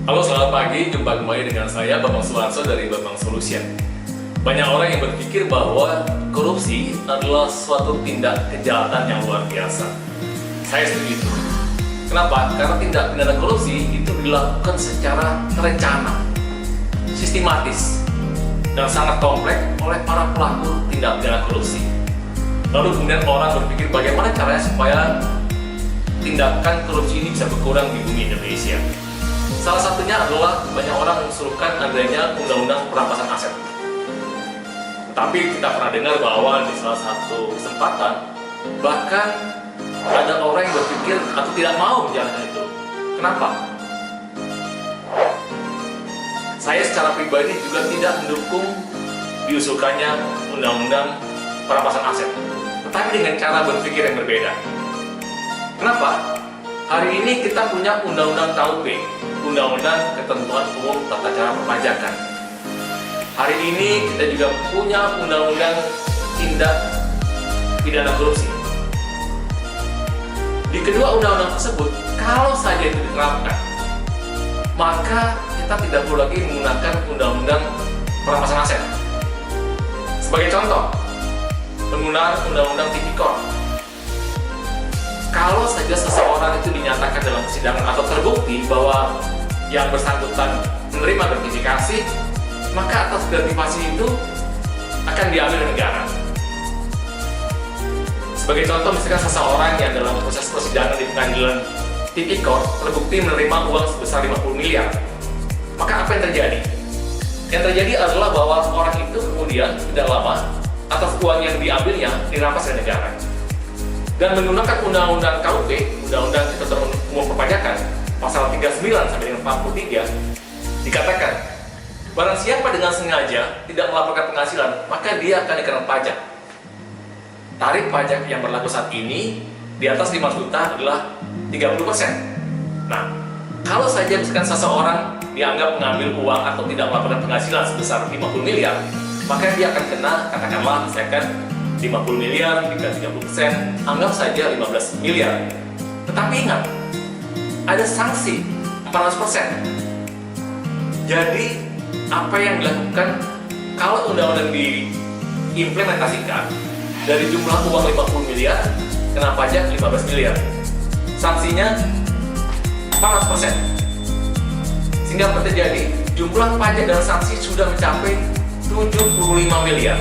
Halo, selamat pagi. Jumpa kembali dengan saya, Bambang Suwarso dari Bambang Solution. Banyak orang yang berpikir bahwa korupsi adalah suatu tindak kejahatan yang luar biasa. Saya setuju itu. Kenapa? Karena tindak pidana korupsi itu dilakukan secara terencana, sistematis, dan sangat kompleks oleh para pelaku tindak pidana korupsi. Lalu kemudian orang berpikir bagaimana caranya supaya tindakan korupsi ini bisa berkurang di bumi Indonesia. Salah satunya adalah banyak orang mengusulkan adanya undang-undang perampasan aset. Tapi kita pernah dengar bahwa di salah satu kesempatan bahkan ada orang yang berpikir atau tidak mau menjalankan itu. Kenapa? Saya secara pribadi juga tidak mendukung diusulkannya undang-undang perampasan aset, tetapi dengan cara berpikir yang berbeda. Kenapa? Hari ini kita punya undang-undang KUP, Undang-Undang Ketentuan Umum Tata Cara Perpajakan. Hari ini kita juga punya Undang-Undang Tindak Pidana Korupsi. Di kedua undang-undang tersebut, kalau saja itu diterapkan, maka kita tidak perlu lagi menggunakan Undang-Undang Perampasan Aset. Sebagai contoh, penggunaan Undang-Undang Tipikor. Kalau saja seseorang itu dinyatakan dalam persidangan atau terbukti bahwa yang bersangkutan menerima gratifikasi, maka atas gratifikasi itu akan diambil negara. Sebagai contoh, misalkan seseorang yang dalam proses persidangan di pengadilan Tipikor terbukti menerima uang sebesar 50 miliar, maka apa yang terjadi? Yang terjadi adalah bahwa orang itu kemudian tidak lama atas uang yang diambilnya dirampas oleh negara. Dan menggunakan Undang-Undang KUP, Undang-Undang Ketentuan Umum Perpajakan, pasal 39 sampai dengan 43, dikatakan, barang siapa dengan sengaja tidak melaporkan penghasilan, maka dia akan dikenakan pajak. Tarif pajak yang berlaku saat ini di atas 5 juta adalah 30%. Nah, kalau saja misalkan seseorang dianggap mengambil uang atau tidak melaporkan penghasilan sebesar 50 miliar, maka dia akan kena, katakanlah misalkan 50 miliar, jika 30%, anggap saja 15 miliar. Tetapi ingat, ada sanksi 400%. Jadi, apa yang dilakukan kalau undang-undang diimplementasikan, dari jumlah uang 50 miliar, kena pajak 15 miliar. Sanksinya 400%. Sehingga apa terjadi? Jumlah pajak dan sanksi sudah mencapai 75 miliar.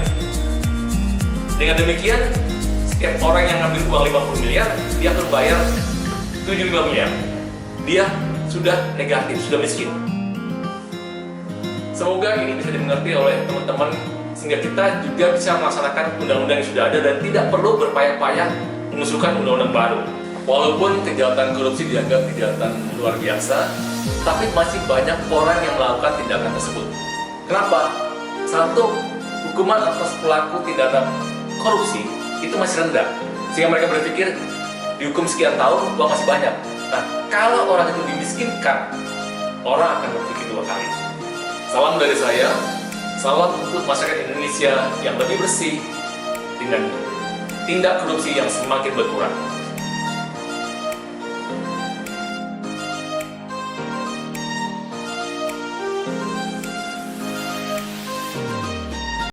Dengan demikian, setiap orang yang ngambil uang 50 miliar, dia akan bayar 75 miliar. Dia sudah negatif, sudah miskin. Semoga ini bisa dimengerti oleh teman-teman, sehingga kita juga bisa melaksanakan undang-undang yang sudah ada dan tidak perlu berpayah-payah mengusulkan undang-undang baru. Walaupun kejahatan korupsi dianggap kejahatan luar biasa, tapi masih banyak orang yang melakukan tindakan tersebut. Kenapa? Satu, hukuman atas pelaku tindakan korupsi itu masih rendah, sehingga mereka berpikir dihukum sekian tahun uang masih banyak. Nah, kalau orang itu dimiskinkan, orang akan berpikir dua kali. Salam dari saya, salam untuk masyarakat Indonesia yang lebih bersih dengan tindak korupsi yang semakin berkurang.